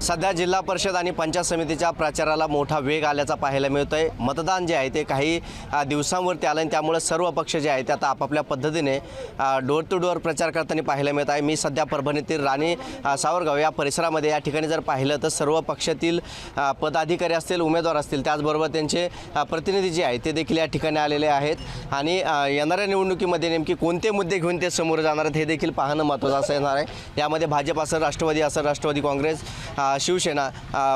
सध्या जिल्हा परिषद आणि पंचायत समितीच्या प्रचाराला मोठा वेग आल्याचा पाहायला मिळतोय। मतदान जे आहे ते काही दिवसांवरती आलं आणि त्यामुळे सर्व पक्ष जे आहेत ते आता आपापल्या पद्धतीने डोर टू डोर प्रचार करताना पाहायला मिळत आहे। मी सध्या परभणीतील राणी सावरगाव या परिसरामध्ये या ठिकाणी जर पाहिलं तर सर्व पक्षातील पदाधिकारी असतील, उमेदवार असतील, त्याचबरोबर त्यांचे प्रतिनिधी जे आहेत ते देखील या ठिकाणी आलेले आहेत आणि येणाऱ्या निवडणुकीमध्ये नेमकी कोणते मुद्दे घेऊन ते समोर जाणार आहेत हे देखील पाहणं महत्त्वाचं असं येणार आहे। यामध्ये भाजप असेल, राष्ट्रवादी असेल, राष्ट्रवादी काँग्रेस, शिवसेना,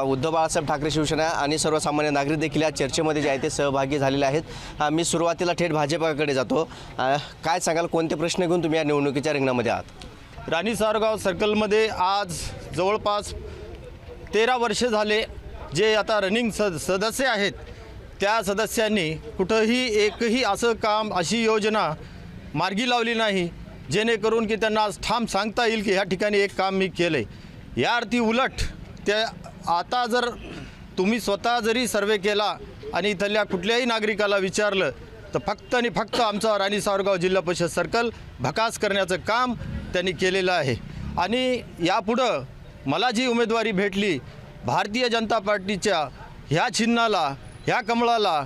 उद्धव बाळासाहेब ठाकरे शिवसेना आणि सर्वसामान्य नागरिक देखील या चर्चेमध्ये जे आहे ते सहभागी झालेले आहेत। मी सुरुवातीला थेट भाजपकडे जातो। काय सांगाल, कोणते प्रश्न घेऊन तुम्ही या निवडणुकीच्या रिंगणामध्ये आहात? राणी सावरगाव सर्कलमध्ये आज जवळपास 13 वर्षे झाले जे आता रनिंग सदस्य आहेत त्या सदस्यांनी कुठंही एकही असं काम, अशी योजना मार्गी लावली नाही जेणेकरून की त्यांना ठाम सांगता येईल की ह्या ठिकाणी एक काम मी केलं आहे। या अर्थी उलट त्या आता जर तुम्ही स्वतः जरी सर्वे केला आणि इथल्या कुठल्याही नागरिकाला विचारलं तर फक्त आणि फक्त आमचा राणी सावरगाव जिल्हा परिषद सर्कल भकास करण्याचं काम त्यांनी केलेलं आहे। आणि यापुढं मला जी उमेदवारी भेटली भारतीय जनता पार्टीच्या ह्या चिन्हाला, ह्या कमळाला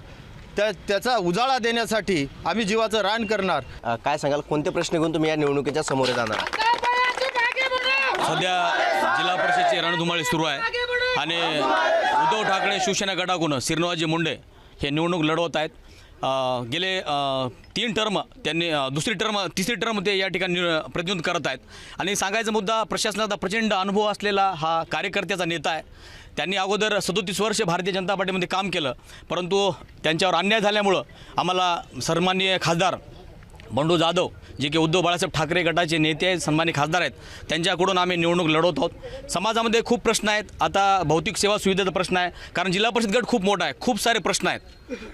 त्याचा उजाळा देण्यासाठी आम्ही जीवाचं रान करणार। काय सांगाल, कोणते प्रश्न घेऊन तुम्ही या निवडणुकीच्या समोर जाणार? सध्या जिल्हा परिषदची रणधुमाळी सुरू आहे आणि उद्धव ठाकरे शिवसेना गटाकडून श्रीनिवासजी मुंडे हे निवडणूक लढवत आहेत। गेले 3 टर्म त्यांनी तिसरी टर्म ते या ठिकाणी प्रतिनिधित्व करत आहेत। आणि सांगायचा मुद्दा, प्रशासनाचा प्रचंड अनुभव असलेला हा कार्यकर्त्याचा नेता आहे। त्यांनी अगोदर 37 वर्ष भारतीय जनता पार्टीमध्ये काम केलं, परंतु त्यांच्यावर अन्याय झाल्यामुळं आम्हाला सन्माननीय खासदार बंडू जाधव जे की उद्धव बाळासाहेब ठाकरे गटाचे नेते आहेत, सन्मानित खासदार आहेत, त्यांच्याकडून आम्ही निवडणूक लढवत आहोत। समाजामध्ये खूप प्रश्न आहेत। आता भौतिक सेवा सुविधेचा प्रश्न आहे, कारण जिल्हा परिषद गट खूप मोठा आहे, खूप सारे प्रश्न आहेत,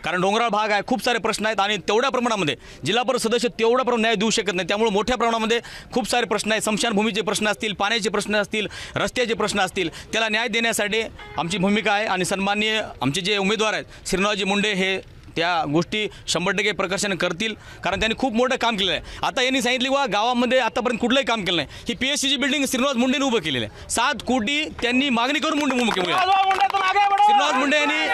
कारण डोंगराळ भाग आहे, खूप सारे प्रश्न आहेत आणि तेवढ्या प्रमाणामध्ये जिल्हा परिषद सदस्य तेवढा प्रमाणात न्याय देऊ शकत नाही। त्यामुळे मोठ्या प्रमाणामध्ये खूप सारे प्रश्न आहेत। स्मशानभूमीचे प्रश्न असतील, पाण्याचे प्रश्न असतील, रस्त्याचे प्रश्न असतील, त्याला न्याय देण्यासाठी आमची भूमिका आहे। आणि सन्माननीय आमचे जे उमेदवार आहेत श्रीनिवासजी मुंडे हे त्या गोष्टी 100% प्रकर्षण करतील, कारण त्यांनी खूप मोठं काम केलेलं आहे। आता यांनी सांगितले वा गावामध्ये आतापर्यंत कुठलंही काम केलं नाही। ही PSCची बिल्डिंग श्रीनिवास मुंडेने उभं केलेलं आहे। 7 कोटी त्यांनी मागणी करून उभं केलं। श्रीनिवास मुंडे यांनी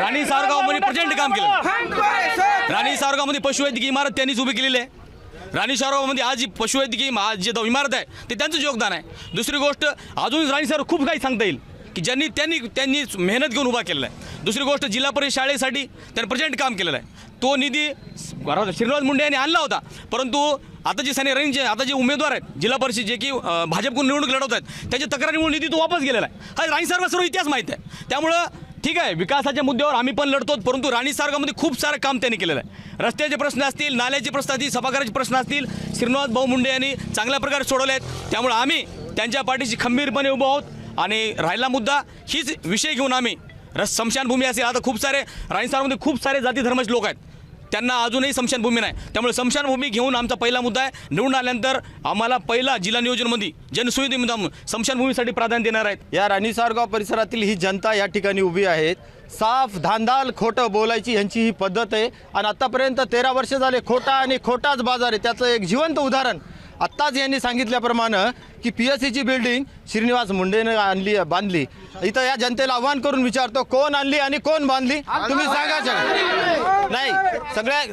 राणी सावरगावमध्ये प्रचंड काम केलं। राणी सावरगावमध्ये पशुवैद्यकीय इमारत त्यांनीच उभी केलेली आहे। राणी सावरगावमध्ये आज जी पशुवैद्यकीय जे इमारत आहे ते त्यांचं योगदान आहे। दुसरी गोष्ट, अजून राणी सावरगाव खूप काही सांगता येईल की त्यांनी मेहनत घेऊन उभा केलेला आहे। दुसरी गोष्ट, जिल्हा परिषद शाळेसाठी त्यांनी प्रचंड काम केलेलं आहे। तो निधी श्रीनिवास मुंडे यांनी आणला होता, परंतु आता जे आता जे उमेदवार आहेत जिल्हा परिषद जे की भाजपकडून निवडणूक लढवत आहेत त्याच्या तक्रारीमुळे निधी तो वापस गेलेला आहे। हा राणी सावरगाव सर्व इतिहास माहीत आहे। त्यामुळं ठीक आहे, विकासाच्या मुद्द्यावर आम्ही पण लढतो, परंतु राणी सावरगावमध्ये खूप सारं काम त्यांनी केलेलं आहे। रस्त्याचे प्रश्न असतील, नाल्याचे प्रश्न असतील, सभागृहाचे प्रश्न असतील, श्रीनिवास भाऊ मुंडे यांनी चांगल्या प्रकारे सोडवले आहेत। त्यामुळे आम्ही त्यांच्या पाठीशी खंबीरपणे उभं आहोत। आणि राहिला मुद्दा, हीच विषय घेऊन आम्ही स्मशानभूमी असेल, आता खूप सारे राणी सावरगावमध्ये खूप सारे जाती धर्माचे लोक आहेत, त्यांना अजूनही स्मशानभूमी नाही। त्यामुळे स्मशानभूमी घेऊन आमचा पहिला मुद्दा आहे। निवडून आल्यानंतर आम्हाला पहिला जिल्हा नियोजनमध्ये जनसुविधेमध्ये स्मशानभूमीसाठी प्राधान्य देणार आहेत। या राणी सावरगाव परिसरातील ही जनता या ठिकाणी उभी आहे। साफ धांदाल खोटं बोलायची यांची ही पद्धत आहे आणि आत्तापर्यंत 13 वर्ष झाले खोटा आणि खोटाच बाजार आहे। त्याचं एक जिवंत उदाहरण आत्ताच यांनी सांगितल्याप्रमाणे की PSCची बिल्डिंग श्रीनिवास मुंडेने बांधली। इथं या जनतेला आव्हान करून विचारतो, कोण आणली आणि कोण बांधली तुम्ही सांगा। नाही,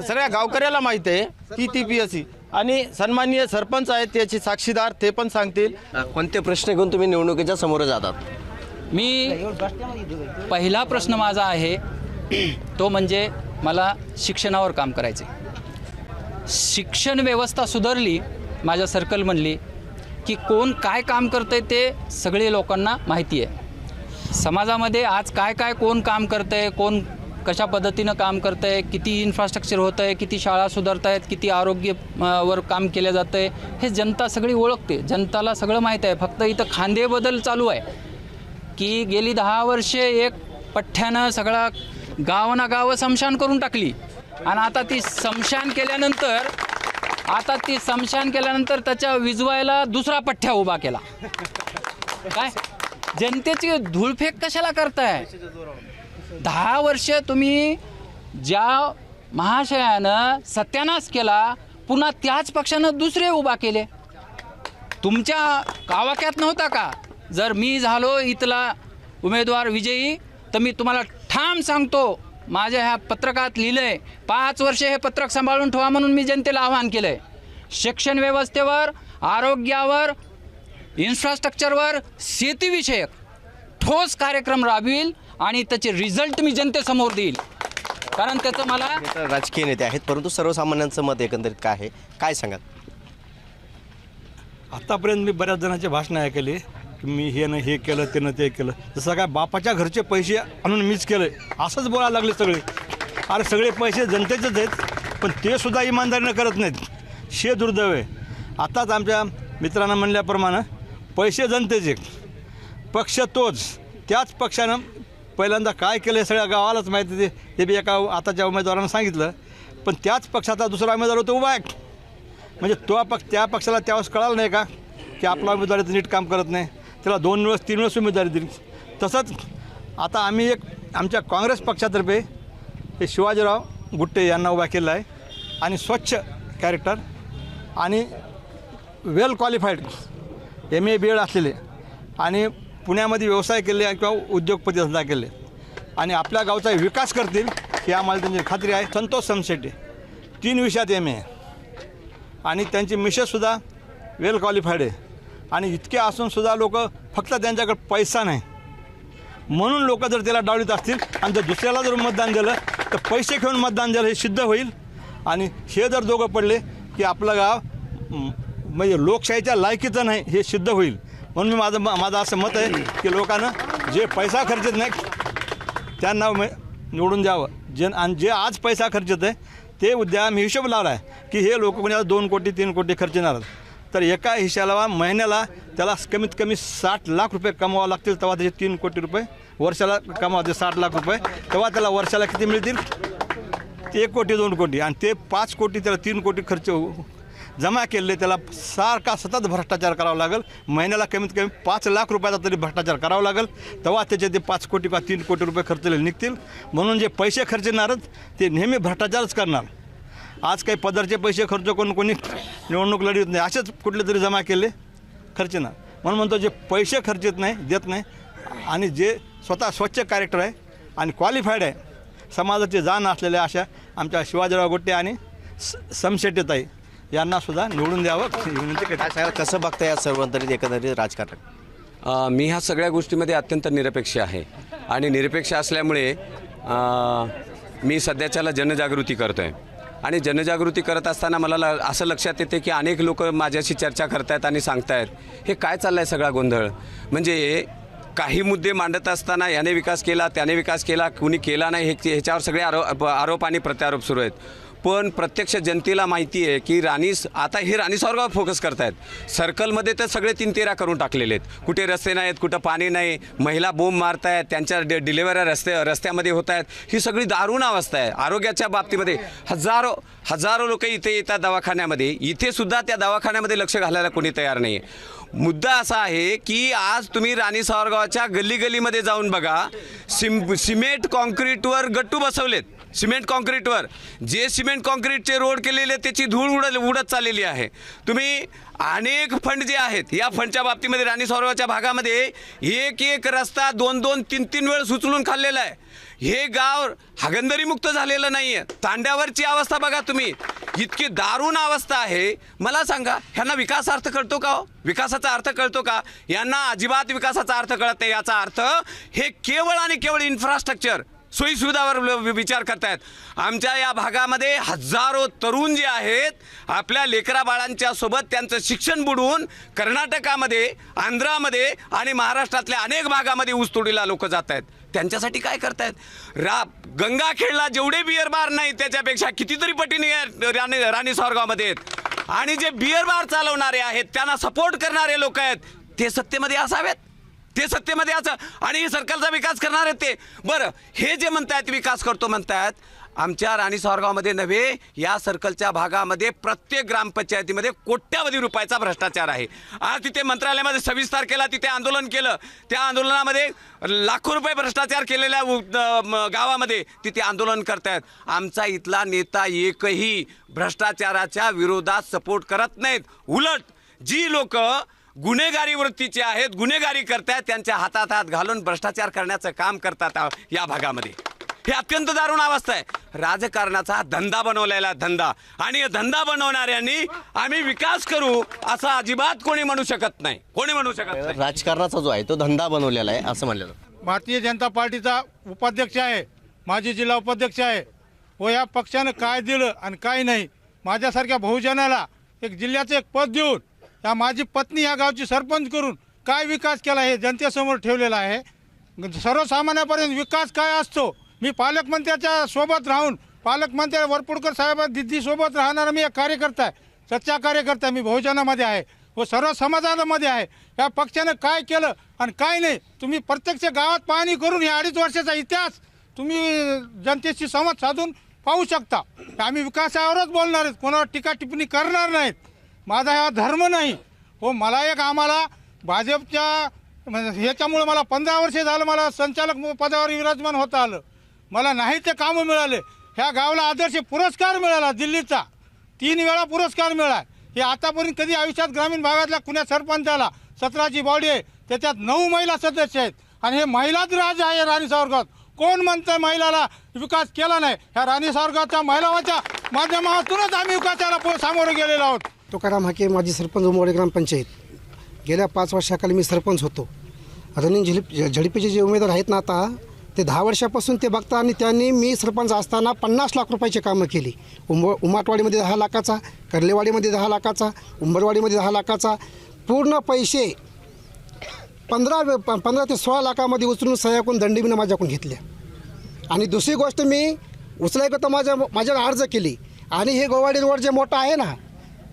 सगळ्या गावकऱ्याला माहिती आहे की ती PSC आणि सन्माननीय सरपंच आहेत त्याचे साक्षीदार, ते पण सांगतील। कोणते प्रश्न घेऊन तुम्ही निवडणुकीच्या समोर जातात? मी पहिला प्रश्न माझा आहे तो म्हणजे मला शिक्षणावर काम करायचे। शिक्षण व्यवस्था सुधारली माझ्या सर्कल म्हणली की कोण काय काम करतंय ते सगळे लोकांना माहिती आहे। समाजामध्ये आज काय कोण काम करतंय, कोण कशा पद्धतीनं काम करतंय, किती इन्फ्रास्ट्रक्चर होतं आहे, किती शाळा सुधारत आहेत, किती आरोग्यावर काम केलं जातं आहे, हे जनता सगळी ओळखते। जनताला सगळं माहीत आहे। फक्त इथं खांदे बदल चालू आहे की गेली 10 वर्षे एक पठ्ठ्यानं सगळा गावं स्मशान करून टाकली आणि आता ती स्मशान केल्यानंतर त्याच्या विजवायला दुसरा पठ्ठ्या उभा केला। काय जनतेची धूळफेक कशाला करताय? 10 वर्ष तुम्ही ज्या महाशयानं सत्यानाश केला, पुन्हा त्याच पक्षानं दुसरे उभा केले। तुमच्या गावाक्यात नव्हता का जर मी झालो इथला उमेदवार विजयी तर मी तुम्हाला ठाम सांगतो, माझ्या ह्या पत्रकात लिहिलं आहे, 5 वर्षे हे पत्रक सांभाळून ठेवा म्हणून मी जनतेला आवाहन केलं आहे. शिक्षण व्यवस्थेवर, आरोग्यावर, इन्फ्रास्ट्रक्चरवर, शेतीविषयक ठोस कार्यक्रम राबवील आणि त्याचे रिझल्ट मी जनतेसमोर देईल. कारण त्याचं मला तर राजकीय नेते आहेत, परंतु सर्वसामान्यांचं मत एकंदरीत काय आहे, काय सांगाल? आत्तापर्यंत मी बऱ्याच जणांचे भाषणं ऐकले की मी हे न हे केलं ते न ते केलं, जसं काय बापाच्या घरचे पैसे आणून मीच केलं असंच बोलायला लागले सगळे. अरे सगळे पैसे जनतेचेच आहेत, पण ते सुद्धा इमानदारीनं करत नाहीत. शे दुर्दैव आहे. आताच आमच्या मित्रांना म्हणल्याप्रमाणे पैसे जनतेचे, पक्ष तोच. त्याच पक्षानं पहिल्यांदा काय केलं हे सगळ्या गावालाच माहिती. ते बी एका आताच्या उमेदवारानं सांगितलं. पण त्याच पक्षाचा दुसरा उमेदवार होतो उभा आहे. म्हणजे त्या पक्षाला त्यावेळेस कळालं नाही का की आपला उमेदवार नीट काम करत नाही, त्याला 2 वेळेस 3 वेळेस उमेदवारी दिली. तसंच आता आम्ही एक आमच्या काँग्रेस पक्षातर्फे हे शिवाजीराव गुट्टे यांना उभा केला आहे. आणि स्वच्छ कॅरेक्टर आणि वेल क्वालिफाईड MA BEd असलेले आणि पुण्यामध्ये व्यवसाय केले किंवा उद्योगपती धंदा केले आणि आपल्या गावचा विकास करतील ही आम्हाला त्यांची खात्री आहे. संतोष समशेट्टी 3 विषयात MA आहे आणि त्यांची मिसेससुद्धा वेल क्वालिफाईड आहे. आणि इतके असूनसुद्धा लोक फक्त त्यांच्याकडे पैसा नाही म्हणून लोक जर त्याला डावलीत असतील आणि जर दुसऱ्याला जर मतदान दिलं तर पैसे घेऊन मतदान दिलं हे सिद्ध होईल. आणि हे जर दोघं पडले की आपलं गाव म्हणजे लोकशाहीच्या लायकीचं नाही हे सिद्ध होईल. म्हणून मी माझं असं मत आहे की लोकांना जे पैसा खर्चत नाही त्यांना निवडून द्यावं. आणि जे आज पैसा खर्चत आहे ते उद्या मी हिशोब लावला आहे की हे लोक कोणी 2 कोटी 3 कोटी खर्चणार तर एका हिशाला महिन्याला त्याला कमीत कमी 60 लाख रुपये कमवावं लागतील. तेव्हा त्याचे 3 कोटी रुपये वर्षाला कमावते 60 लाख रुपये. तेव्हा त्याला वर्षाला किती मिळतील? 1 कोटी 2 कोटी. आणि ते 5 कोटी त्याला 3 कोटी खर्च जमा केले त्याला सारखा सतत भ्रष्टाचार करावा लागेल. महिन्याला कमीत कमी 5 लाख रुपयाचा तरी भ्रष्टाचार करावा लागेल. तेव्हा त्याचे ते 5 कोटी का 3 कोटी रुपये खर्चले निघतील. म्हणून जे पैसे खर्चणारच ते नेहमी भ्रष्टाचारच करणार. आज काही पदरचे पैसे खर्च करून कोणी निवडणूक लढवत नाही, असेच कुठले तरी जमा केले खर्चणार. म्हणून म्हणतो जे पैसे खर्चत नाही देत नाही आणि जे स्वतः स्वच्छ कॅरेक्टर आहे आणि क्वालिफाईड आहे, समाजाची जाण असलेल्या अशा आमच्या शिवाजीराव गुट्टे आणि समशेट्टीताई यांनासुद्धा निवडून द्यावं विनंती करते. काय सांगाल, कसं बघता या सर्वांतरित एकंदरीत राजकारण? मी ह्या सगळ्या गोष्टीमध्ये अत्यंत निरपेक्ष आहे आणि निरपेक्ष असल्यामुळे मी सध्याच्याला जनजागृती करतो आहे. आणि जनजागृती करत असताना मला असं लक्षात येते की अनेक लोक माझ्याशी चर्चा करत आहेत आणि सांगत आहेत हे काय चाललं आहे सगळा गोंधळ. म्हणजे काही मुद्दे मांडत असताना याने विकास केला त्याने विकास केला कुणी केला नाही ह्याच्यावर सगळे आरोप आणि प्रत्यारोप सुरू आहेत. पण प्रत्यक्ष जनतेला माहिती आहे की आता हे राणी सावरगाव फोकस करतायत. सर्कलमध्ये तर सगळे 3-13 करून टाकलेले आहेत. कुठे रस्ते नाहीत, कुठं पाणी नाही, महिला बोंब मारतायत, त्यांच्या डिलिव्हऱ्या रस्त्यामध्ये होत आहेत. ही सगळी दारुण अवस्था आहे. आरोग्याच्या बाबतीमध्ये हजारो लोक इथे येतात दवाखान्यामध्ये, इथे सुद्धा त्या दवाखान्यामध्ये लक्ष घालायला कोणी तयार नाही आहे. मुद्दा असा आहे की आज तुम्ही राणी सावरगावच्या गल्लीमध्ये जाऊन बघा, सिमेंट कॉन्क्रीटवर गट्टू बसवलेत. सिमेंट कॉन्क्रीटवर जे सिमेंट कॉन्क्रीटचे रोड केलेले त्याची धूळ उडत चाललेली आहे. तुम्ही अनेक फंड जे आहेत या फंडच्या बाबतीमध्ये राणी सावरगावच्या भागामध्ये एक रस्ता 2-2, 3-3 वेळ सुचलून खाल्लेला आहे. हे गाव हागंदरीमुक्त झालेलं नाही आहे. तांड्यावरची अवस्था बघा तुम्ही, इतकी दारुण अवस्था आहे. मला सांगा ह्यांना विकासार्थ कळतो का हो? विकासाचा अर्थ कळतो का? यांना अजिबात विकासाचा अर्थ कळत नाही. याचा अर्थ हे केवळ आणि केवळ इन्फ्रास्ट्रक्चर सोयीसुविधावर विचार करतायत. आमच्या या भागामध्ये हजारो तरुण जे आहेत आपल्या लेकरा बाळांच्या सोबत त्यांचं शिक्षण बुडवून कर्नाटकामध्ये, आंध्रामध्ये आणि महाराष्ट्रातल्या अनेक भागामध्ये ऊसतोडीला लोक जात आहेत. त्यांच्यासाठी काय करतायत? गंगाखेडला जेवढे बिअर बार नाही त्याच्यापेक्षा कितीतरी पटीने राणी सावरगावमध्ये आहेत. आणि जे बिअर बार चालवणारे आहेत त्यांना सपोर्ट करणारे लोक आहेत ते सत्तेमध्ये असावेत, ते सत्तेमध्ये असं आणि हे सरकारचा विकास करणार आहेत ते. बरं, हे जे म्हणतायत विकास करतो म्हणतायत, आमच्या राणी सावरगावमध्ये नव्हे या सर्कलच्या भागामध्ये प्रत्येक ग्रामपंचायतीमध्ये कोट्यावधी रुपयाचा भ्रष्टाचार आहे. आज तिथे मंत्रालयामध्ये 26 तारखेला तिथे आंदोलन केलं. त्या आंदोलनामध्ये लाखो रुपये भ्रष्टाचार केलेल्या गावामध्ये तिथे आंदोलन करतायत. आमचा इथला नेता एकही भ्रष्टाचाराच्या विरोधात सपोर्ट करत नाहीत. उलट जी लोक गुन्हेगारी वृत्तीचे आहेत, गुन्हेगारी करतायत, त्यांच्या हातात हात घालून भ्रष्टाचार करण्याचं काम करतात या भागामध्ये. हे अत्यंत दारुण अवस्था आहे. राजकारणाचा धंदा बनवलेला धंदा, आणि हे धंदा बनवणाऱ्यांनी आम्ही विकास करू असं अजिबात कोणी म्हणू शकत नाही, कोणी म्हणू शकत नाही. राजकारणाचा जो आहे तो धंदा बनवलेला आहे असं म्हणलं जातं. भारतीय जनता पार्टीचा उपाध्यक्ष आहे, माजी जिल्हा उपाध्यक्ष आहे, व या पक्षानं काय दिलं आणि काय नाही. माझ्यासारख्या बहुजनाला एक जिल्ह्याचं एक पद देऊन, या माझी पत्नी या गावची सरपंच करून काय विकास केला हे जनतेसमोर ठेवलेला आहे. सर्वसामान्यापर्यंत विकास काय असतो, मी पालकमंत्र्याच्या सोबत राहून, पालकमंत्री वरपुडकर साहेब दिदीसोबत राहणारा मी एक कार्यकर्ता आहे, सच्चा कार्यकर्ता. मी बहुजनामध्ये आहे व सर्व समाजामध्ये आहे. या पक्षानं काय केलं आणि काय नाही तुम्ही प्रत्यक्ष गावात पाहणी करून हे 2.5 वर्षाचा इतिहास तुम्ही जनतेशी संवाद साधून पाहू शकता. आम्ही विकासावरच बोलणार आहेत, कोणावर टीका टिप्पणी करणार नाहीत. माझा हा धर्म नाही. हो, मला एक आम्हाला भाजपच्या ह्याच्यामुळे मला 15 वर्षे झालं मला संचालक पदावर विराजमान होता आलं. मला नाही ते कामं मिळाले. ह्या गावाला आदर्श पुरस्कार मिळाला दिल्लीचा, 3 वेळा पुरस्कार मिळाला. हे आतापर्यंत कधी आयुष्यात ग्रामीण भागातल्या कुण्या सरपंचाला 17ची बॉडी आहे, त्याच्यात 9 महिला सदस्य आहेत. आणि हे महिलाच राज आहे राणी सावरगावात. कोण म्हणतं महिलाला विकास केला नाही? ह्या राणी सावरगावच्या महिलांच्या माध्यमातूनच आम्ही विकासाला सामोरे गेलेलो आहोत. तुकाराम हाके, माजी सरपंच उमरवाडी ग्रामपंचायत. गेल्या 5 वर्षाखाली मी सरपंच होतो. रनिंग झडपीचे जे उमेदवार आहेत ना आता, ते 10 वर्षापासून ते बघता. आणि त्यांनी मी सरपंच असताना 50 लाख रुपयाची कामं केली. उमाटवाडीमध्ये 10 लाखाचा, कर्लेवाडीमध्ये 10 लाखाचा, उंबरवाडीमध्ये 10 लाखाचा, पूर्ण पैसे 15 ते 16 लाखामध्ये उचलून सह्याकून दंडीनं माझ्याकडून घेतल्या. आणि दुसरी गोष्ट, मी उचलायकरता माझ्यावर अर्ज केली. आणि हे गोवाडी रोड जे मोठं आहे ना,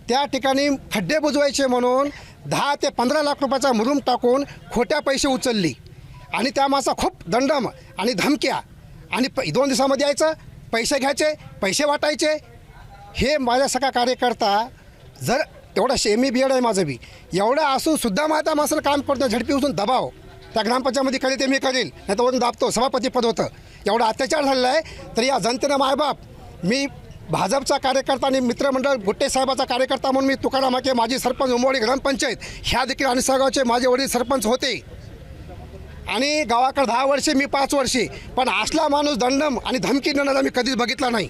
त्या ठिकाणी खड्डे बुजवायचे म्हणून 10 ते 15 लाख रुपयाचा मुरुम टाकून खोट्या पैसे उचलली. आणि त्या मासा खूप दंडम आणि धमक्या. आणि 2 दिवसामध्ये यायचं, पैसे घ्यायचे, पैसे वाटायचे. हे माझ्या सगळा कार्यकर्ता जर एवढा BA आहे माझं बी, एवढं असून सुद्धा माझ्या माणसाला काम करतो. झडपी उचलून दबाव त्या ग्रामपंचायतीमध्ये करेल ते मी करेल, नाही तर वरून दाबतो. सभापती पद होतं. एवढा अत्याचार झालेला आहे. तर या जनतेनं मायबाप, मी भाजपचा कार्यकर्ता आणि मित्रमंडळ गुट्टे साहेबाचा कार्यकर्ता म्हणून मी तुकाराम हाके, माजी सरपंच उमरवाडी ग्रामपंचायत, ह्या देखील अनिसागावचे माझे वडील सरपंच होते. आणि गावाकडे 10 वर्षे, मी 5 वर्षे. पण असला माणूस दंडम आणि धमकी देणारा मी कधीच बघितला नाही.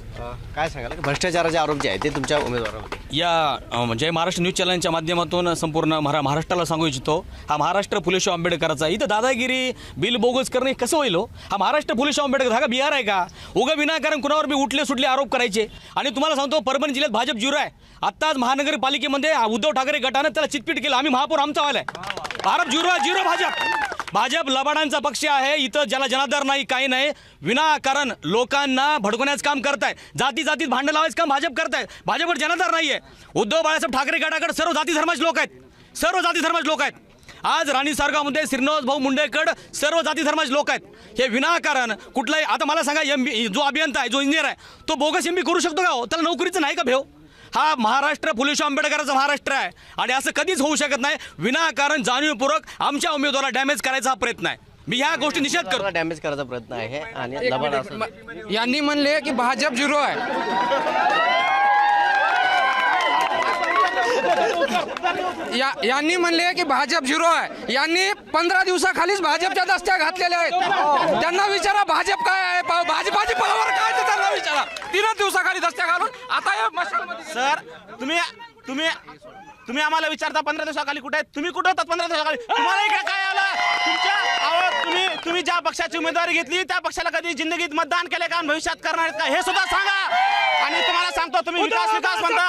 काय सांगाल भ्रष्टाचाराचे आरोप जे आहेत ते तुमच्या उमेदवारावर? या जय महाराष्ट्र न्यूज चॅनलच्या माध्यमातून संपूर्ण महाराष्ट्राला सांगू इच्छितो, हा महाराष्ट्र फुले शाहू आंबेडकरांचा. इथं दादागिरी, बिल बोगस करणे कसं होईल? हा महाराष्ट्र फुले शाहू आंबेडकर हा का बिहार आहे का? उगा विनाकारण कुणावर बी उठले सुटले आरोप करायचे. आणि तुम्हाला सांगतो, परभणी जिल्ह्यात भाजप 0 आहे. आत्ताच महानगरपालिकेमध्ये उद्धव ठाकरे गटानं त्याला चितपीट केलं. आम्ही महापौर आमचा वाला आहे. भारत 0 भाजप लबाडांचा पक्ष आहे. इथं ज्याला जनाधार नाही, काही नाही, विनाकारण लोकांना भडकवण्याचं काम करताय. जातीत भांडण लावायचं काम भाजप करताय. भाजपवर जनाधार नाही आहे. उद्धव बाळासाहेब ठाकरे गटाकडे सर्व जाती धर्माचे लोक आहेत. आज राणी सावरगावमध्ये श्रीनिवास भाऊ मुंडेकड सर्व जाती धर्माचे लोक आहेत. हे विनाकारण कुठलाही, आता मला सांगा, जो अभियंता आहे, जो इंजिनियर आहे, तो बोगस MB करू शकतो का हो? त्याला नोकरीचं नाही का भेव? हा महाराष्ट्र फुले शाहू आंबेडकरांचा महाराष्ट्र आहे. आणि असं कधीच होऊ शकत नाही. विनाकारण जाणीवपूर्वक आमच्या उमेदवाराला डॅमेज करायचा हा प्रयत्न आहे. मी ह्या गोष्टी निषेध करतो. डॅमेज करायचा प्रयत्न आहे. आणि लबाड असं यांनी म्हणले की भाजप 0 आहे. यांनी म्हणले की भाजप 0 आहे. यांनी 15 दिवसाखालीच भाजपच्या दस्त्या घातलेल्या आहेत. त्यांना विचारा भाजप काय आहे, भाजपाची पावर काय ते त्यांना विचारा. 3 दिवसाखाली दस्त्या घालून आता या मशालमध्ये. सर, तुम्ही आम्हाला विचारता 15 दिवसाखाली कुठे आहेत? तुम्ही कुठे होतात 15 दिवसाखाली? तुम्हाला इकडे काय आलं? तुम्ही ज्या पक्षाची उमेदवारी घेतली त्या पक्षाला कधी जिंदगीत मतदान केले का? भविष्यात करणार आहेत का? हे सुद्धा सांगा. आणि तुम्हाला सांगतो, तुम्ही विकास म्हणता,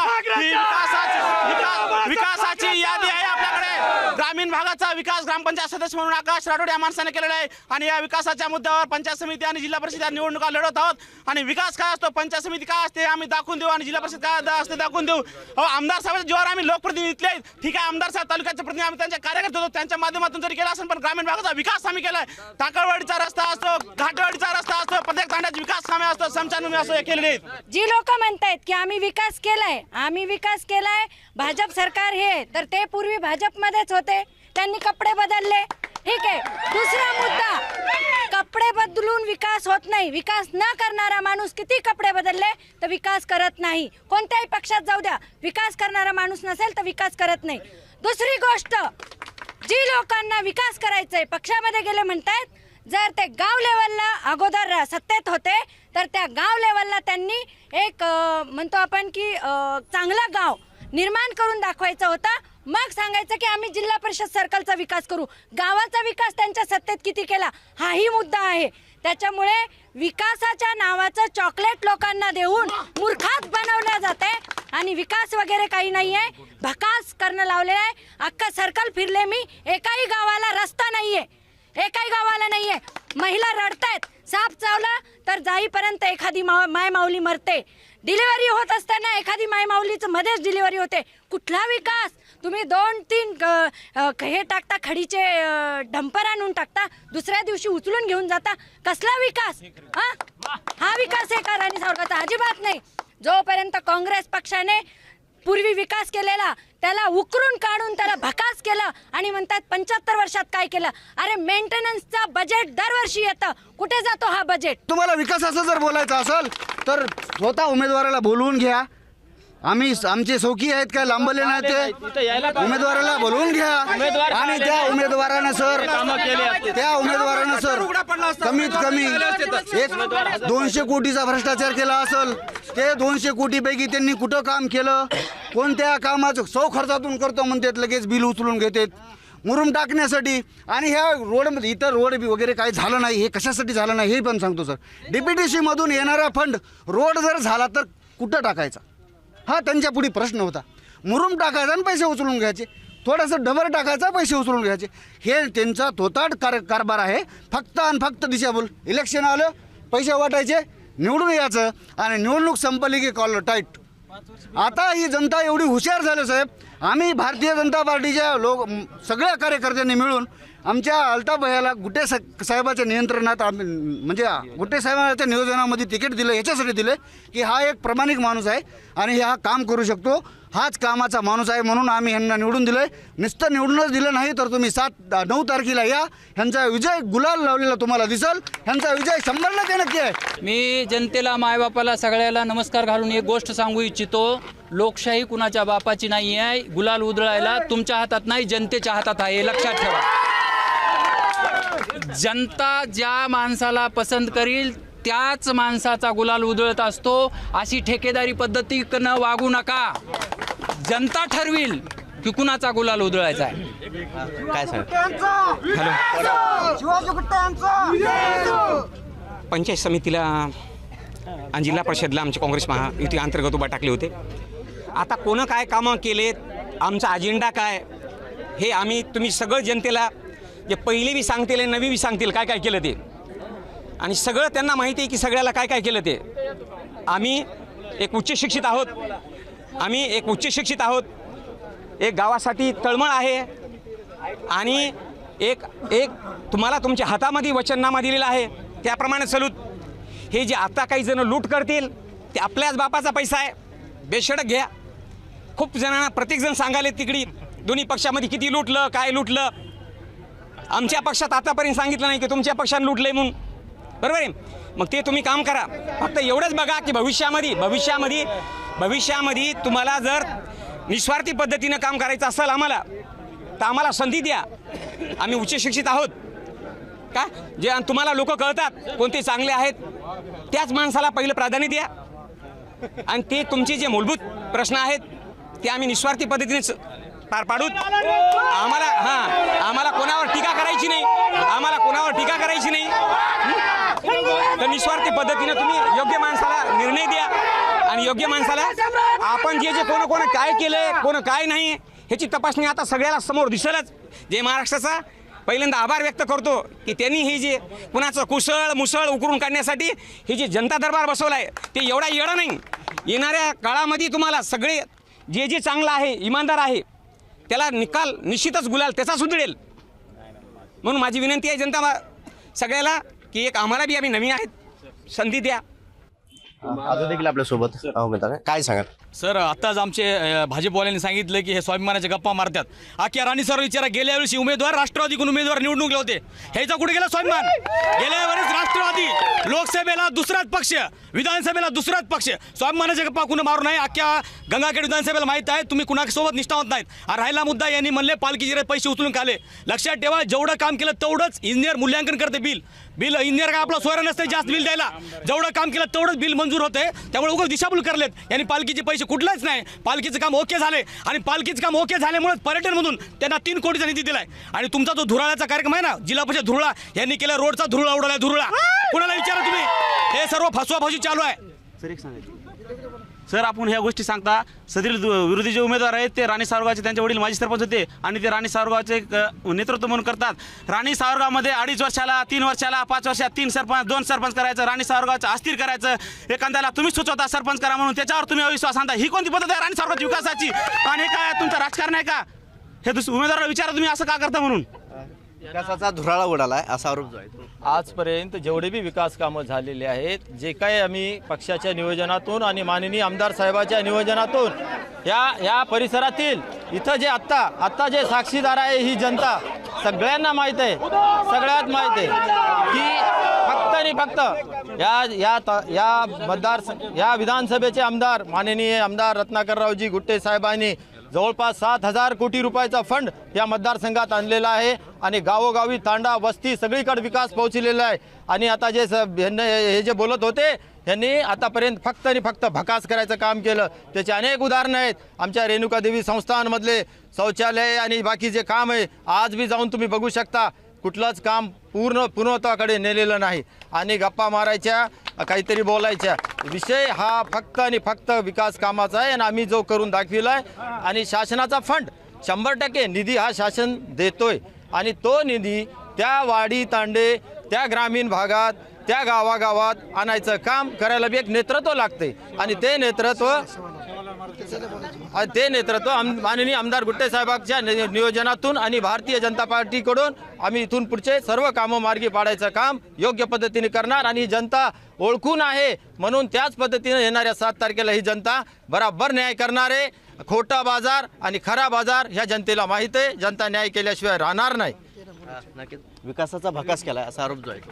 विकासाची यादी आहे आपल्याकडे. ग्रामीण भागाचा विकास ग्रामपंचायत सदस्य म्हणून आकाश राठोड या माणसाने केलेला आहे. आणि या विकासाच्या मुद्द्यावर पंचायत समिती आणि जिल्हा परिषद निवडणुका लढवत आहोत. आणि विकास काय असतो, पंचायत समिती काय असते आम्ही दाखवून देऊ, आणि जिल्हा परिषद काय असते दाखवून देऊ. आमदार साहेबांच्या जीवावर आम्ही लोकप्रतिनिधी आहेत. ठीक आहे, आमदार साहेब तालुक्याचे प्रतिनिधी आम्ही त्यांच्या कार्यकर्ते होतो, त्यांच्या माध्यमातून जरी केला असेल, पण ग्रामीण भागाचा विकास आम्ही केलाय. टाकळवाडीचा रस्ता असतो, घाटवाडीचा रस्ता असतो, प्रत्येक तांड्याचे विकास कामे असतो, समचानुमी असं केलेले आहेत. जी लोक म्हणतायत की आम्ही विकास केलाय, भाजप सरकार हे, तर ते पूर्वी भाजपमध्येच होते, त्यांनी कपडे बदलले. ठीक आहे. दुसरा मुद्दा, कपडे बदलून विकास होत नाही. विकास न करणारा माणूस किती कपडे बदलले तर विकास करत नाही. कोणत्याही पक्षात जाऊ द्या, विकास करणारा माणूस नसेल तर विकास करत नाही. दुसरी गोष्ट, जी लोकांना विकास करायचा आहे पक्षामध्ये गेले म्हणतायत, जर ते गाव लेवलला अगोदर सत्तेत होते तर त्या गाव लेवलला त्यांनी एक म्हणतो आपण की चांगला गाव निर्माण करून दाखवायचा होता, मग सांगायचं की आम्ही जिल्हा परिषद सर्कलचा विकास करू. गावाचा विकास त्यांच्या सत्तेत किती केला हाही मुद्दा आहे. त्याच्यामुळे विकासाच्या नावाचं चॉकलेट लोकांना देऊन मूर्खात बनवलं जाते आणि विकास वगैरे काही नाही आहे, भकास करणं लावलेलं आहे. अख्खा सर्कल फिरले मी, एकाही गावाला रस्ता नाही आहे, एकाही गावाला नाही आहे. महिला रडतायत, साप चावला तर जाईपर्यंत एखादी माय माऊली मरते, डिलिव्हरी होत असताना एखादी माय माऊलीचं मध्येच डिलिव्हरी होते. कुठला विकास? तुम्ही 2-3 हे टाकता, खडीचे डंपर आणून टाकता, दुसऱ्या दिवशी उचलून घेऊन जाता. कसला विकास? हा विकास आहे का राणी सावरकरचा? अजिबात नाही. जोपर्यंत काँग्रेस पक्षाने पूर्वी विकास केलेला त्याला उकरून काढून त्याला भकास केलं आणि म्हणतात 75 वर्षात काय केलं. अरे मेंटेनन्सचा बजेट दरवर्षी येतं, कुठे जातो हा बजेट? तुम्हाला विकासाचं जर बोलायचं असेल तर स्वतः उमेदवाराला बोलवून घ्या. आमचे सौकी आहेत काय लांबले नाही ते, उमेदवाराला बोलवून घ्या आणि त्या उमेदवारानं सर कमीत कमी 200 कोटीचा भ्रष्टाचार केला असेल. ते 200 कोटीपैकी त्यांनी कुठं काम केलं, कोणत्या कामाचं 100 खर्चातून करतो म्हणतात, लगेच बिल उचलून घेतात मुरुम टाकण्यासाठी. आणि ह्या रोडमध्ये इतर रोड वगैरे काही झालं नाही, हे कशासाठी झालं नाही हे पण सांगतो सर. DPTC मधून येणारा फंड रोड जर झाला तर कुठं टाकायचा हा त्यांच्या पुढे प्रश्न होता. मुरुम टाकायचा आणि पैसे उचलून घ्यायचे, थोडंसं डबर टाकायचा पैसे उचलून घ्यायचे. हे त्यांचा तोताड कारभार आहे. फक्त आणि फक्त दिशाभूल. इलेक्शन आलं, पैसे वाटायचे, निवडून यायचं आणि निवडणूक संपली की कॉलर टाईट. आता ही जनता एवढी हुशार झाली साहेब. आम्ही भारतीय जनता पार्टीच्या सगळ्या कार्यकर्त्यांनी मिळून आमच्या अल्ताफ भैयाला गुट्टे साहेबाच्या नियंत्रणात म्हणजे गुट्टे साहेबांच्या नियोजनामध्ये तिकीट दिलं, याच्यासाठी दिले की हा एक प्रामाणिक माणूस आहे आणि हा काम करू शकतो, हाच कामाचा माणूस आहे, म्हणून आम्ही ह्यांना निवडून दिलं आहे. नुसतं निवडूनच दिलं नाही तर तुम्ही 7-9 तारखेला या, ह्यांचा विजय गुलाल लावलेला तुम्हाला दिसल. ह्यांचा विजय 100% नक्की आहे. मी जनतेला, मायबापाला, सगळ्याला नमस्कार घालून एक गोष्ट सांगू इच्छितो. लोकशाही कुणाच्या बापाची नाही आहे. गुलाल उधळायला तुमच्या हातात नाही, जनतेच्या हातात आहे, हे लक्षात ठेवा. जनता ज्या माणसाला पसंत करील त्याच माणसाचा गुलाल उधळत असतो. अशी ठेकेदारी पद्धतीनं वागू नका. जनता ठरविल की कुणाचा गुलाल उधळायचा आहे. काय सांग? पंचायत समितीला आणि जिल्हा परिषदला आमचे काँग्रेस महायुती अंतर्गत उभा टाकले होते. आता कोणं काय कामं केलेत, आमचा अजेंडा काय, हे आम्ही तुम्ही सगळं जनतेला जे पहिले बी सांगतील नवी बी सांगतील काय काय केलं ते, आणि सगळं त्यांना माहिती आहे की सगळ्याला काय काय केलं ते. आम्ही एक उच्च शिक्षित आहोत, एक गावासाठी तळमळ आहे आणि एक तुम्हाला तुमच्या हातामध्ये वचननामा दिलेला आहे त्याप्रमाणे सलूत. हे जे आता काही जण लूट करतील ते आपल्याच बापाचा पैसा आहे, बेशडक घ्या. खूप जणांना प्रत्येकजण सांगायला तिकडी दोन्ही पक्षामध्ये किती लुटलं काय लुटलं. आमच्या पक्षात आतापर्यंत सांगितलं नाही की तुमच्या पक्षाने लुटलंय म्हणून, बरोबर आहे. मग ते तुम्ही काम करा. फक्त एवढंच बघा की भविष्यामध्ये तुम्हाला जर निस्वार्थी पद्धतीनं काम करायचं असेल आम्हाला तर आम्हाला संधी द्या. आम्ही उच्च शिक्षित आहोत का, जे तुम्हाला लोक कळतात कोणते चांगले आहेत त्याच माणसाला पहिलं प्राधान्य द्या. आणि ते तुमचे जे मूलभूत प्रश्न आहेत ते आम्ही निस्वार्थी पद्धतीने पार पाडूत. आम्हाला कोणावर टीका करायची नाही, तर निस्वार्थी पद्धतीने तुम्ही योग्य माणसाला निर्णय द्या आणि योग्य माणसाला आपण जे कोण काय केलंय कोण काय नाही ह्याची तपासणी आता सगळ्याला समोर दिसेलच. जे महाराष्ट्राचा पहिल्यांदा आभार व्यक्त करतो की त्यांनी हे जे कुणाचं मुसळ उकरून काढण्यासाठी हे जे जनता दरबार बसवला आहे ते एवढा येडा नाही. येणाऱ्या काळामध्ये तुम्हाला सगळे जे चांगलं आहे, इमानदार आहे, त्याला निकाल निश्चितच गुलाल त्याचा सुधरेल. म्हणून माझी विनंती आहे जनता सगळ्याला की एक आम्हाला बी आम्ही नवीन आहेत, संधी द्या. अजून देखील आपल्यासोबत उमेदवार आहे. काय सांगाल? सर आत्ताच आमचे भाजपवाल्यांनी सांगितलं की हे स्वाभिमानाच्या गप्पा मारतात. अख्ख्या राणी सर विचारा, गेल्या वेळेस उमेदवार राष्ट्रवादीकडून उमेदवार निवडणूक होते, ह्याचा कुठे गेला स्वाभिमान? गेल्या वेळेस राष्ट्रवादी लोकसभेला दुसराच पक्ष, विधानसभेला दुसराच पक्ष, स्वाभिमानाच्या गप्पा कुणा मारू नये. अख्ख्या गंगाखेड विधानसभेला माहीत आहे तुम्ही कुणासोबत निष्ठावत नाहीत. आणि राहिला मुद्दा, यांनी म्हणले पालखीचे पैसे उचलून खाले. लक्षात ठेवा, जेवढं काम केलं तेवढंच इंजिनियर मूल्यांकन करते. बिल इंजिनियर काय आपला सोयरा नसते जास्त बिल द्यायला, जेवढं काम केलं तेवढंच बिल मंजूर होते. त्यामुळे उगाच दिशाभूल करलेत. यांनी पालखीचे पैसे कुठलाच नाही, पालखीचं काम ओके झाले. आणि पालखीचं काम ओके झाल्यामुळे पर्यटनमधून त्यांना 3 कोटीचा निधी दिलाय. आणि तुमचा जो धुराळ्याचा कार्यक्रम आहे ना, जिल्हा परिषद धुरळा, यांनी केला रोडचा धुरळा उडवलाय. धुरळा कुणाला विचारा तुम्ही, हे सर्व फसवाफसवी चालू आहे. सर आपण ह्या गोष्टी सांगता, सदरील विरोधी जे उमेदवार आहेत ते राणी सावरगावचे, त्यांचे वडील माजी सरपंच होते आणि ते राणी सावरगावचे नेतृत्व म्हणून करतात. राणी सावरगावमध्ये 2.5 वर्षाला, 3 वर्षाला, 5 वर्षात 3 सरपंच, 2 सरपंच करायचं, राणी सावरगावचं अस्थिर करायचं. एखाद्याला तुम्ही सुचवता सरपंच करा म्हणून, त्याच्यावर तुम्ही अविश्वास आणता. ही कोणती पद्धत आहे राणी सावरगावची विकासाची? आणि काय तुमचं राजकारण आहे का? हे उमेदवाराला विचारा तुम्ही असं का करता म्हणून. विकासाचा धुराळा उडालाय असा आरोप जो आहे तो. आजपर्यंत जेवढे बी विकास कामं झालेले आहेत, जे काही आम्ही पक्षाच्या नियोजनातून आणि माननीय आमदार साहेबाच्या नियोजनातून या परिसरातील इथं जे आत्ता जे साक्षीदार आहे, ही जनता सगळ्यांना माहीत आहे, सगळ्यात माहीत आहे की फक्त आणि फक्त या विधानसभेचे आमदार माननीय आमदार रत्नाकररावजी गुट्टे साहेबांनी जवळपास 7,000 कोटी रुपयाचा फंड या मतदारसंघात आणलेला आहे. आणि गावोगावी, तांडा, वस्ती सगळीकडे विकास पोहोचलेला आहे. आणि आता हे जे बोलत होते, यांनी आतापर्यंत फक्त आणि फक्त भकास करायचं काम केलं. त्याचे अनेक उदाहरणं आहेत. आमच्या रेणुकादेवी संस्थांमधले शौचालय आणि बाकीचे काम आहे, आज बी जाऊन तुम्ही बघू शकता. कुठलंच काम पूर्णत्वाकडे नेलेलं नाही. आणि गप्पा मारायच्या, काहीतरी बोलायच्या, विषय हा फक्त आणि फक्त विकास कामाचा आहे. आणि आम्ही जो करून दाखविला आहे. आणि शासनाचा फंड 100% निधी हा शासन देतोय. आणि तो निधी त्या वाडी तांडे, त्या ग्रामीण भागात, त्या गावागावात आणायचं काम करायला बी एक नेतृत्व लागते. आणि ते नेतृत्व माननीय आमदार गुट्टे साहेबांच्या नियोजनातून आणि भारतीय जनता पार्टीकडून आम्ही इथून पुढचे सर्व कामं मार्गी पाडायचं काम योग्य पद्धतीने करणार. आणि जनता ओळखून आहे म्हणून त्याच पद्धतीने येणाऱ्या 7 तारखेला ही जनता बराबर न्याय करणार आहे. खोटा बाजार आणि खरा बाजार ह्या जनतेला माहीत आहे. जनता न्याय केल्याशिवाय राहणार नाही. नक्कीच विकासाचा भकास केलाय असा आरोप जो आहे तो.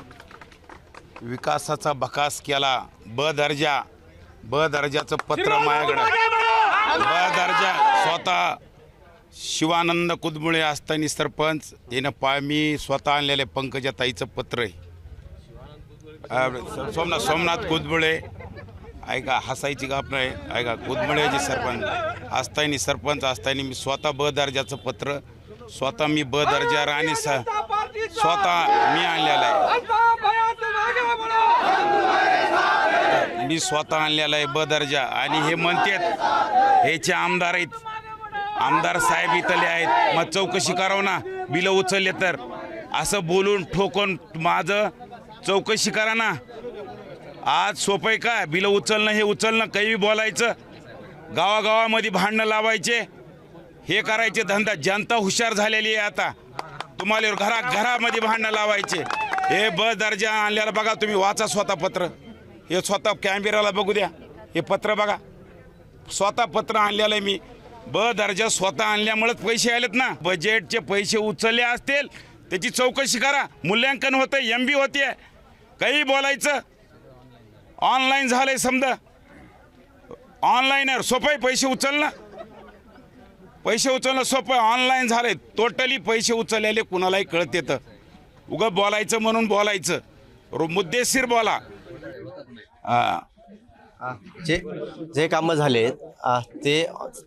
विकासाचा भकास केला. ब दर्जाचं पत्र माझ्याकडं. ब दर्जा स्वतः शिवानंद कुदमुळे असताना सरपंच येणं मी स्वतः आणलेले पंकजाताईचं पत्र आहे. सोमनाथ कुदमुळे ऐका, हसायची गाप नाही ऐका. कुदमुळेचे सरपंच असताना मी स्वतः ब दर्जाचं पत्र स्वतः मी ब दर्जा राणी स्वतः मी आणलेलं आहे. मी स्वतः आणलेला आहे ब दर्जा. आणि हे म्हणतात ह्याचे आमदार आहेत, आमदार साहेब इथले आहेत, मग चौकशी करावं ना, बिलं उचलले तर. असं बोलून ठोकून माझं चौकशी करा ना. आज सोपं आहे का बिलं उचलणं? हे उचलणं काही बोलायचं, गावागावामध्ये भांडणं लावायचे, हे करायचे धंदा. जनता हुशार झालेली आहे आता. तुम्हाला घरामध्ये भांडणं लावायचे. हे ब दर्जा आणल्याला बघा तुम्ही, वाचा स्वतः पत्र. हे स्वतः कॅमेऱ्याला बघू द्या, हे पत्र बघा. स्वतः पत्र आणलेलं आहे मी. ब दर्जा स्वतः आणल्यामुळेच पैसे आलेत ना. बजेटचे पैसे उचलले असतील त्याची चौकशी करा. मूल्यांकन होतं, MB होते, काही बोलायचं. ऑनलाईन झालंय समजा, ऑनलाईन सोपं आहे. पैसे उचलणं सोपं आहे, ऑनलाईन झालंय. टोटली पैसे उचललेले कुणालाही कळत येतं. उगं बोलायचं म्हणून बोलायचं, मुद्देशीर बोला. जे कामं झालेत ते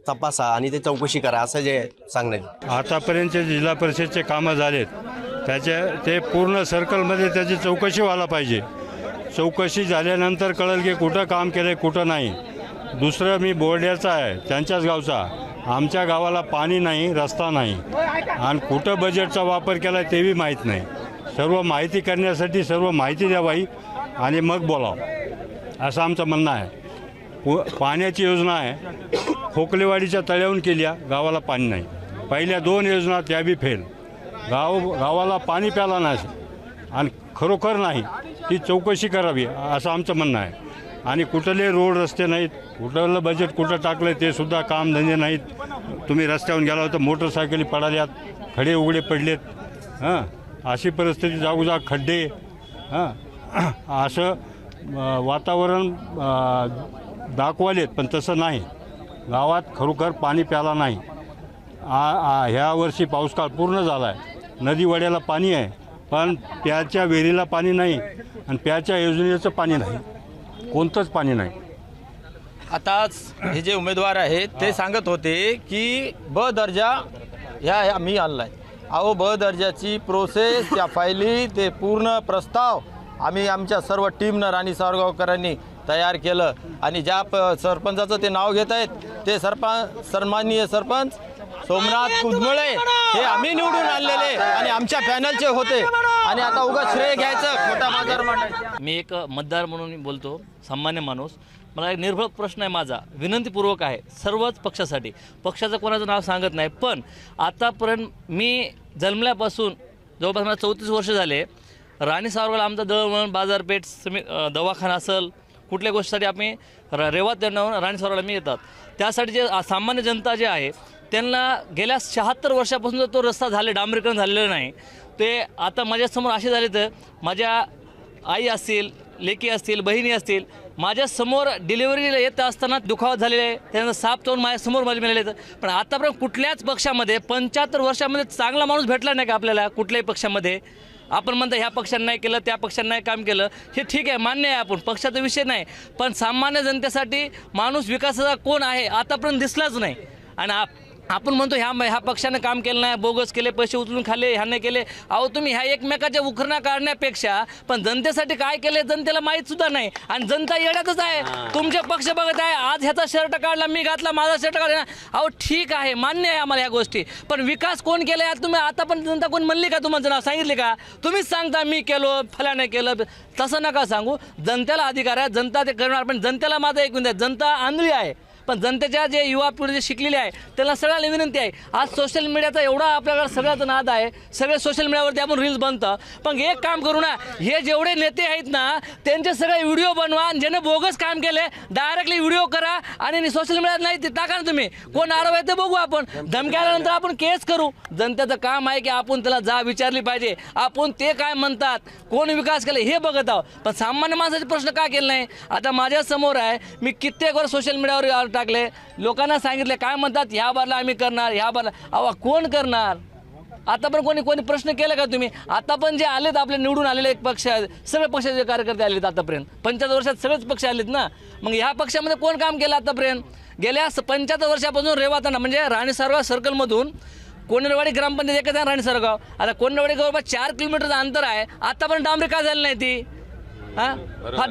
तपासा आणि ते चौकशी करा असं जे सांगण्यात. आतापर्यंत जिल्हा परिषदचे कामं झालेत ते पूर्ण सर्कलमध्ये त्याची चौकशी व्हायला पाहिजे. चौकशी झाल्यानंतर कळेल की कुठं काम केलं कुठं नाही. दुसरं मी बोर्ड्याचा आहे, त्यांच्याच गावचा. आमच्या गावाला पाणी नाही, रस्ता नाही, आणि कुठं बजेटचा वापर केला आहे तेही माहीत नाही. सर्व माहिती करण्यासाठी सर्व माहिती द्यावी आणि मग बोलावं असं आमचं म्हणणं आहे. पाण्याची योजना आहे, खोकलेवाडीच्या तळ्याहून केल्या, गावाला पाणी नाही. पहिल्या 2 योजना त्या बी फेल. गावाला पाणी प्याला नाही आणि खरोखर नाही. ती चौकशी करावी असं आमचं म्हणणं आहे. आणि कुठले रोड रस्ते नाहीत, कुठलं बजेट कुठं टाकलं ते सुद्धा कामधंदे नाहीत. तुम्ही रस्त्यावरून गेला तर मोटरसायकली पडाल्यात, खडे उघडे पडलेत. हां, अशी परिस्थिती, जागोजाग खड्डे. हां, असं वातावरण दाखवालेत, पण तसं नाही. गावात खरोखर पाणी प्याला नाही. ह्या वर्षी पाऊसकाळ पूर्ण झाला आहे, नदी वड्याला पाणी आहे, पण प्याच्या विहिरीला पाणी नाही आणि प्याच्या योजनेचं पाणी नाही, कोणतंच पाणी नाही. आताच हे जे उमेदवार आहेत ते सांगत होते की ब दर्जा ह्या मी आणलाय. अहो, ब दर्जाची प्रोसेस, त्या फायली, ते पूर्ण प्रस्ताव आम्ही आमच्या सर्व टीमनं राणी सावरगावकरांनी तयार केलं. आणि ज्या सरपंचाचं ते नाव घेत आहेत ते सन्माननीय सरपंच सोमनाथ कुजमळे हे आम्ही निवडून आणलेले आणि आमच्या पॅनलचे होते. आणि आता उगाच श्रेय घ्यायचं, खोटा बाजार मांडायचा. मी एक मतदार म्हणून बोलतो, सामान्य माणूस. मला एक निर्भर प्रश्न आहे माझा, विनंतीपूर्वक आहे सर्वच पक्षासाठी. पक्षाचं कोणाचं नाव सांगत नाही, पण आतापर्यंत मी जन्मल्यापासून जवळपास मला 34 वर्ष झाले. राणी सावरगावला आमचा दळणवळण, बाजारपेठ, दवाखाना असेल, कुठल्या गोष्टीसाठी आम्ही रेवात त्यांना राणी सावरगावला मी येतात. त्यासाठी जे सामान्य जनता जे आहे त्यांना गेल्या 76 वर्षापासून जो तो रस्ता झाले, डांबरीकरण झालेलं नाही. ते आता माझ्यासमोर असे झाले तर माझ्या आई असतील, लेकी असतील, बहिणी असतील, माझ्यासमोर डिलिव्हरीला येत असताना दुखावत झालेले आहे, त्यांना साप तोंड माझ्यासमोर माझे मिळाले. पण आतापर्यंत कुठल्याच पक्षामध्ये 75 वर्षामध्ये चांगला माणूस भेटला नाही का आपल्याला? कुठल्याही पक्षामध्ये आपण म्हणतो ह्या पक्षानं नाही केलं, त्या पक्षानं नाही काम केलं, हे ठीक आहे, मान्य आहे, आपण पक्षाचा विषय नाही. पण सामान्य जनतेसाठी माणूस विकासाचा कोण आहे आतापर्यंत दिसलाच नाही. आणि आपण म्हणतो ह्या पक्षानं काम केलं नाही, बोगस केले, पैसे उचलून खाल्ले, ह्याने केले. अहो, तुम्ही ह्या एकमेकाच्या उखरणा काढण्यापेक्षा पण जनतेसाठी काय केले जनतेला माहीत सुद्धा नाही. आणि जनता येड्यातच आहे, तुमचे पक्ष बघत आहे. आज ह्याचा शर्ट काढला, मी घातला, माझा शर्ट काढला. अहो, ठीक आहे, मान्य आहे आम्हाला ह्या गोष्टी, पण विकास कोण केला यात तुम्ही आता पण जनता कोण म्हणली का? तुम्हाला नाव सांगितले का? तुम्हीच सांगता मी केलो, फलाने केलं. तसं नका सांगू. जनतेला अधिकार आहे, जनता ते करणार. पण जनतेला माझं ऐकून द्या, जनता आंधळी आहे. पण जनतेच्या जे युवा पिढी जे शिकलेले आहे त्यांना सगळ्यांना विनंती आहे. आज सोशल मीडियाचा एवढा आपल्याकडे सगळ्याचा नाद आहे, सगळे सोशल मीडियावरती आपण रील्स बनतं. पण एक काम करू ना, हे जेवढे नेते आहेत ना त्यांचे सगळे व्हिडिओ बनवा आणि ज्याने बोगस काम केले डायरेक्टली व्हिडिओ करा आणि सोशल मीडियात नाही ते टाका ना. तुम्ही कोण आरोप आहे ते बघू, आपण धमकी आल्यानंतर आपण केस करू. जनतेचं काम आहे की आपण त्याला जा विचारली पाहिजे, आपण ते काय म्हणतात, कोण विकास केला हे बघत आहोत. पण सामान्य माणसाचे प्रश्न का केले नाही? आता माझ्या समोर आहे, मी कित्येक वर सोशल मीडियावर टाकले, लोकांना सांगितले काय म्हणतात, ह्या बारला आम्ही करणार, ह्या बारला. अहो, कोण करणार? आता पण कोणी प्रश्न केला का तुम्ही? आता पण जे आलेत आपले निवडून आलेले एक पक्ष, सगळे पक्षाचे कार्यकर्ते आलेत आतापर्यंत. 75 वर्षात सगळेच पक्ष आलेत ना. मग ह्या पक्षामध्ये कोण काम केलं आतापर्यंत? गेल्या 75 वर्षापासून रेवाताना म्हणजे राणी सावरगाव सर्कलमधून कोनेरवाडी ग्रामपंचायत एकच आहे राणी सावरगाव. आता कोनेरवाडी जवळपास 4 किलोमीटरचं अंतर आहे, आतापर्यंत डांबरी का झाली नाही ती? हा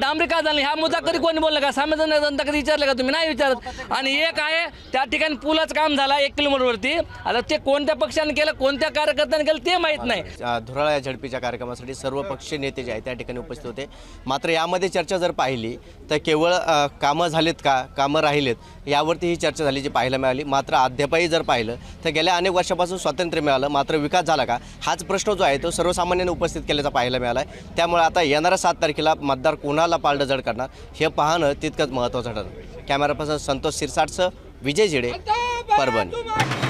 डांबरी का झाली? ह्या मुद्दा कधी कोणी बोलला का? सामान्य जनता कधी विचारलं का तुम्ही? नाही विचारत. आणि एक आहे त्या ठिकाणी पुलाचं काम झालं 1 किलोमीटरवरती. आता ते कोणत्या पक्षाने केलं, कोणत्या कार्यकर्त्याने केलं ते माहीत नाही. धुराळा या झडपीच्या कार्यक्रमासाठी सर्व पक्षीय नेते जे आहेत त्या ठिकाणी उपस्थित होते. मात्र यामध्ये चर्चा जर पाहिली तर केवळ कामं झालीत का, कामं राहिलेत यावरती ही चर्चा झाली जी पाहायला मिळाली. मात्र अद्यापही जर पाहिलं तर गेल्या अनेक वर्षापासून स्वातंत्र्य मिळालं, मात्र विकास झाला का हाच प्रश्न जो आहे तो सर्वसामान्यांनी उपस्थित केल्याचा पाहायला मिळाला आहे. त्यामुळे आता येणाऱ्या 7 तारखेला मतदार कोणाला पारडं जड करणार हे पाहणं तितकंच महत्त्वाचं ठरलं. कॅमेरा पर्सन संतोष सिरसाटसह विजय झिडे, परभणी.